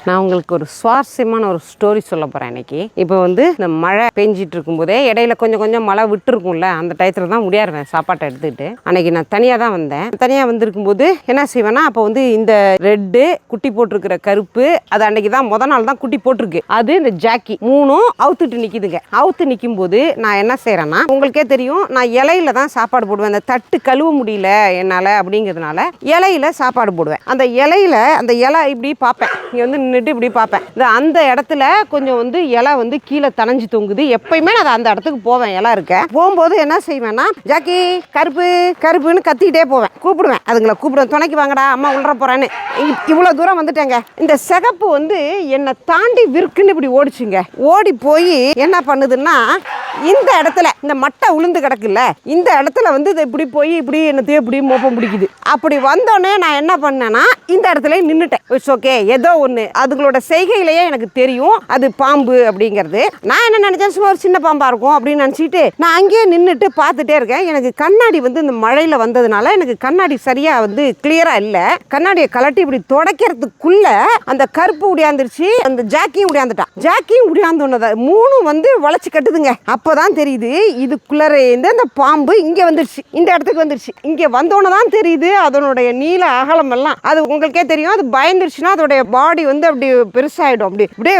நான் உங்களுக்கு ஒரு சுவாரஸ்யமான ஒரு ஸ்டோரி சொல்ல போகிறேன் இன்னைக்கு. இப்போ இந்த மழை பெஞ்சிட்டு இருக்கும்போதே இடையில கொஞ்சம் கொஞ்சம் மழை விட்டுருக்கும்ல, அந்த டயத்தில் தான் முடியாருவேன் சாப்பாட்டை எடுத்துக்கிட்டு. அன்னைக்கு நான் தனியாக தான் வந்தேன். தனியாக வந்திருக்கும்போது என்ன செய்வேன்னா, அப்போ இந்த ரெட்டு குட்டி போட்டிருக்கிற கருப்பு, அது அன்னைக்கு தான் முத நாள் தான் குட்டி போட்டிருக்கு. அது இந்த ஜாக்கி மூணும் அவுத்துட்டு நிற்கிதுங்க. அவுத்து நிற்கும் போது நான் என்ன செய்கிறேன்னா, உங்களுக்கே தெரியும், நான் இலையில தான் சாப்பாடு போடுவேன். அந்த தட்டு கழுவ முடியல என்னால் அப்படிங்கிறதுனால இலையில சாப்பாடு போடுவேன். அந்த இலையில அந்த இலை இப்படி பார்ப்பேன், இங்கே நின்றுட்டு இப்படி பார்ப்பேன். அந்த இடத்துல கொஞ்சம் இலை கீழே தனைஞ்சு தொங்குது. எப்பயுமே நான் அந்த இடத்துக்கு போவேன். இலை இருக்க போகும்போது என்ன செய்வேன்னா, ஜாக்கி கருப்பு கருப்புன்னு கத்திக்கிட்டே போவேன். கூப்பிடுவேன், அதுங்களை கூப்பிடுவேன், துணைக்கு வாங்கடா அம்மா உள்ள போறேன்னு. இவ்வளோ தூரம் வந்துட்டேங்க. இந்த சிகப்பு என்னை தாண்டி விற்குன்னு இப்படி ஓடிச்சுங்க. ஓடி போய் என்ன பண்ணுதுன்னா, இந்த இடத்துல இந்த மட்டை உளுந்து கிடக்குல்ல, இந்த இடத்துல இது இப்படி போய் இப்படி என்னத்தையும் இப்படி மோப்பம் பிடிக்குது. அப்படி வந்தோடனே நான் என்ன பண்ணேன்னா, இந்த இடத்துல நின்றுட்டேன். இட்ஸ் ஓகே, ஏதோ ஒன்று. அதுங்களோட செய்கையிலேயே எனக்கு தெரியும் அது பாம்பு அப்படிங்கிறது. நான் என்ன நினைச்சேன், சும்மா ஒரு சின்ன பாம்பா இருக்கும் அப்படின்னு நினச்சிட்டு நான் அங்கேயே நின்றுட்டு பார்த்துட்டே இருக்கேன். எனக்கு கண்ணாடி இந்த மழையில் வந்ததுனால எனக்கு கண்ணாடி சரியா கிளியரா இல்லை. கண்ணாடியை கலட்டி இப்படி துடைக்கிறதுக்குள்ள அந்த கருப்பு உடையாந்துருச்சு, அந்த ஜாக்கியும் உடையாந்துட்டான். ஜாக்கியும் உடையாந்தோன்னதை மூணும் வளைச்சு கட்டுதுங்க. அப்போதான் தெரியுது இதுக்குள்ளே அந்த பாம்பு இங்கே வந்துருச்சு, இந்த இடத்துக்கு வந்துருச்சு. இங்கே வந்தோன்னு தான் தெரியுது அதனுடைய நீள அகலம் எல்லாம். அது உங்களுக்கே தெரியும், அது பயந்துருச்சுன்னா அதோடைய பாடி அப்படி பெருசாகிடும். அப்படியே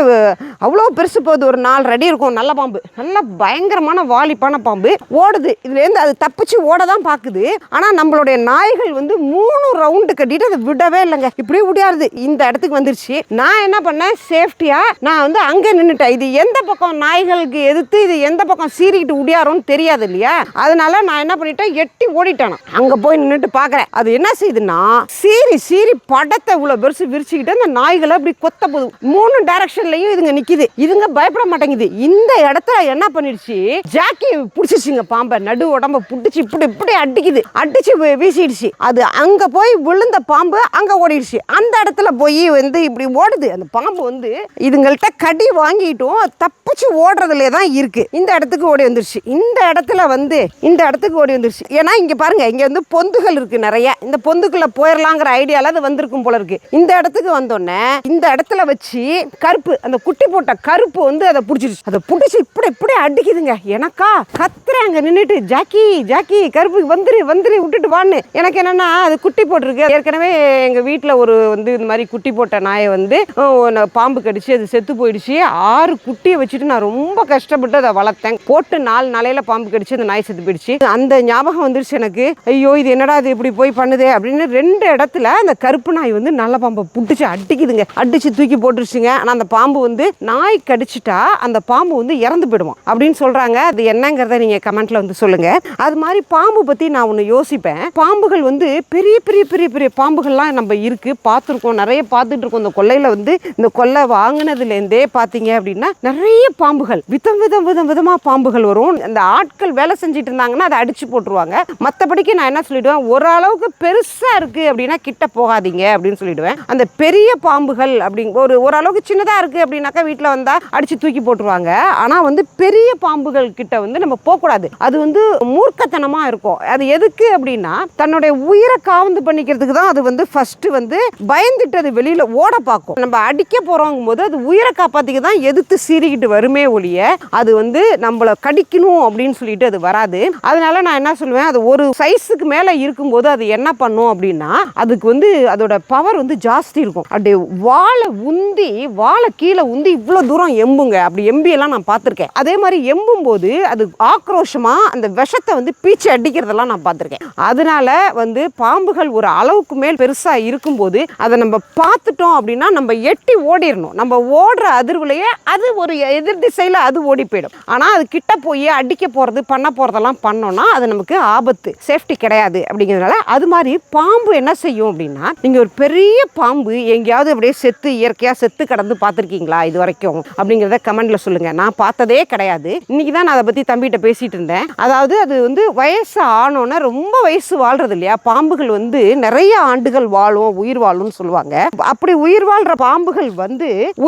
அவ்வளோ பெருசு போகுது, ஒரு 4 அடி இருக்கும். நல்ல பாம்பு, நல்ல பயங்கரமான வாலிப்பான பாம்பு. ஓடுது, இதுலேருந்து அது தப்பிச்சு ஓட தான் பார்க்குது. ஆனால் நம்மளுடைய நாய்கள் 3 ரவுண்டு கட்டிட்டு அதை விடவே இல்லைங்க. இப்படியே முடியாது, இந்த இடத்துக்கு வந்துருச்சு. நான் என்ன பண்ணேன், சேஃப்டியா நான் அங்கே நின்றுட்டேன். இது எந்த பக்கம் நாய்களுக்கு எதிர்த்து இது எந்த பக்கம் சீறிக்கிட்டு உடையாரோன்னு தெரியாது இல்லையா. அதனால நான் என்ன பண்ணிட்டேன், எட்டி ஓடிட்டேன். அங்கே போய் நின்றுட்டு பார்க்குறேன், அது என்ன செய்யுதுன்னா, சீறி படத்தை இவ்வளோ பெருசு விரிச்சுக்கிட்டு அந்த நாய்களை அப்படி கொத்த போகுது. 3 டைரக்ஷன்லையும் இதுங்க நிக்குது. இதுங்க பயப்பட மாட்டேங்குது. இந்த இடத்துல என்ன பண்ணிடுச்சு, ஜாக்கி பிடிச்சிச்சுங்க பாம்பை. நடு உடம்ப பிடிச்சி இப்படி அடிக்குது, அடிச்சு வீசிடுச்சு. அது அங்க போய் விழுந்த பாம்பு அங்க ஓடிடுச்சு. அந்த இடத்துல போய் இப்படி ஓடுது. அந்த பாம்பு இதுங்கள்ட்ட கடி வாங்கிட்டும் தப்பிச்சு ஓடுறதுலே தான் இருக்கு. இந்த இடத்துக்கு ஓடி வந்துருச்சு. இந்த இடத்துக்கு ஓடி வந்துருச்சு. ஏன்னா இங்க பாருங்க, இங்க பொந்துகள் இருக்கு நிறைய. இந்த பொந்துக்குள்ள போயிடலாங்கிற ஐடியால அது வந்திருக்கும் போல இருக்கு. இந்த இடத்துக்கு வந்தோடனே இந்த இடத்துல வச்சு கருப்பு, அந்த குட்டி போட்ட கருப்பு அதை பிடிச்சிருச்சு. அதை பிடிச்சி இப்படி அடிக்குதுங்க. எனக்கா கத்துறேன் அங்க நின்றுட்டு, ஜாக்கி கருப்பு வந்துரு விட்டுட்டு வான்னு. எனக்கு என்னன்னா, அது குட்டி போட்டிருக்கு. ஏற்கனவே எங்க வீட்டில் ஒரு இந்த மாதிரி குட்டி போட்ட நாயை பாம்பு கடிச்சு அது செத்து போயிடுச்சு. 6 குட்டியை வச்சுட்டு நான் ரொம்ப கஷ்டப்பட்டு அதை வளர்த்தேன். போட்டு 4 நாளையில பாம்பு கடிச்சு அந்த நாய் செத்து போயிடுச்சு. அந்த ஞாபகம் வந்துருச்சு எனக்கு. ஐயோ, இது என்னடா இது இப்படி போய் பண்ணுதே அப்படின்னு 2 இடத்துல அந்த கருப்பு நாய் நல்ல பாம்பை பிடிச்சி அடிக்குதுங்க. அடிச்சு தூக்கி போட்டுருச்சுங்க. ஆனால் அந்த பாம்பு நாய் கடிச்சிட்டா அந்த பாம்பு இறந்து போயிடுவோம் அப்படின்னு சொல்றாங்க. அது என்னங்கிறத நீங்க கமெண்ட்ல சொல்லுங்க. அது மாதிரி பாம்பு பத்தி நான் ஒன்று யோசிப்பேன். பாம்புகள் பெரிய பெரிய பெரிய பெரிய பாம்புகள்லாம் நம்ம இருக்கு, பார்த்துருக்கோம், நிறைய பார்த்துட்டு இருக்கோம். இந்த கொல்லையில இந்த கொல்லை வாங்கினதுலேருந்தே பார்த்தீங்க அப்படின்னா நிறைய பாம்புகள், விதமா பாம்புகள் வரும். அந்த ஆட்கள் வேலை செஞ்சுட்டு இருந்தாங்கன்னா அதை அடிச்சு போட்டுருவாங்க. மற்றபடிக்கு நான் என்ன சொல்லிடுவேன், ஓரளவுக்கு பெருசா இருக்கு அப்படின்னா கிட்ட போகாதீங்க அப்படின்னு சொல்லிடுவேன். அந்த பெரிய பாம்புகள் அப்படிங்க ஓரளவுக்கு சின்னதாக இருக்கு அப்படின்னாக்கா வீட்டில் வந்தா அடிச்சு தூக்கி போட்டுருவாங்க. ஆனால் பெரிய பாம்புகள் கிட்ட நம்ம போகக்கூடாது. அது மூர்க்கத்தனமா இருக்கும். அது எதுக்கு அப்படின்னா, தன்னுடைய உயிரை காவந்து பண்ணிக்கிறதுக்கு தான். அது ஃபர்ஸ்ட் பயந்துட்டு அது வெளியில ஓட பார்க்கும். நம்ம அடிக்க போறோங்கும் போது அது உயிரை காப்பாத்திக்க தான் எதிர்த்து சீறிக்கிட்டு வருமே ஒழிய அது நம்மளை கடிக்கணும் அப்படின்னு சொல்லிட்டு அது வராது. அதனால நான் என்ன சொல்லுவேன், அது ஒரு சைஸுக்கு மேல இருக்கும்போது அது என்ன பண்ணும் அப்படின்னா, அதுக்கு அதோட பவர் ஜாஸ்தி இருக்கும். அப்படியே வாழை கீழே உந்தி இவ்வளவு தூரம் எம்புங்க. அப்படி எம்பியெல்லாம் நான் பார்த்துருக்கேன். அதே மாதிரி எம்பும் போது அது ஆக்ரோஷமா அந்த விஷத்தை பீச்சு அடிக்கிறதெல்லாம் நான் பார்த்துருக்கேன். அதனால பாம்புகள் ஒரு அளவுக்கு மேல் பெருசா இருக்கும்போது அதை நம்ம பார்த்துட்டோம் அப்படின்னா நம்ம எட்டி ஓடிடணும். நம்ம ஓடுற அதிர்வுலையே அது ஒரு எதிர் திசையில அது ஓடி போயிடும். ஆனா அது கிட்ட போய் அடிக்க போறது பண்ண போறதெல்லாம் பண்ணோம்னா அது நமக்கு ஆபத்து, சேஃப்டி கிடையாது. அப்படிங்கிறதுனால அது மாதிரி பாம்பு என்ன செய்யும் அப்படின்னா, நீங்க ஒரு பெரிய பாம்பு எங்கேயாவது அப்படியே இயற்கையா செத்து கடந்து பார்த்துருக்கீங்களா இது வரைக்கும் அப்படிங்கிறத கமெண்ட்ல சொல்லுங்க. நான் பார்த்ததே கிடையாது. இன்னைக்கு தான் நான் அதை பத்தி தம்பிகிட்ட பேசிட்டு இருந்தேன். அதாவது அது வயசு ஆனோன்னா ரொம்ப வயசு வாழ்றது இல்லையா. பாம்புகள் நிறைய ஆண்டுகள் வாழும், உயிர் வாழும்னு சொல்லுவாங்க. அப்படி உயிர் வாழ்ற பாம்புகள்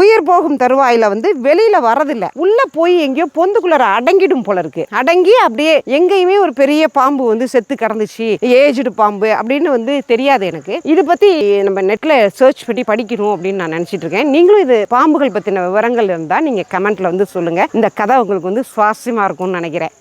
உயிர் போகும் தருவாயில வெளியில வரதில்லை. உள்ள போய் எங்கேயோ பொந்துக்குள்ள உள்ளர அடங்கிடும் போல இருக்கு. அடங்கி அப்படியே எங்கேயுமே ஒரு பெரிய பாம்பு வந்து செத்து கிடந்துச்சு, ஏஜ்டு பாம்பு அப்படின்னு வந்து தெரியாது எனக்கு. இதை பற்றி நம்ம நெட்டில் சர்ச் பண்ணி படிக்கணும் அப்படின்னு நான் நினச்சிட்டு இருக்கேன். நீங்களும் இது பாம்புகள் பற்றின விவரங்கள் இருந்தால் நீங்கள் கமெண்ட்டில் வந்து சொல்லுங்கள். இந்த கதை உங்களுக்கு வந்து சுவாரஸ்யமாக இருக்கும்னு நினைக்கிறேன்.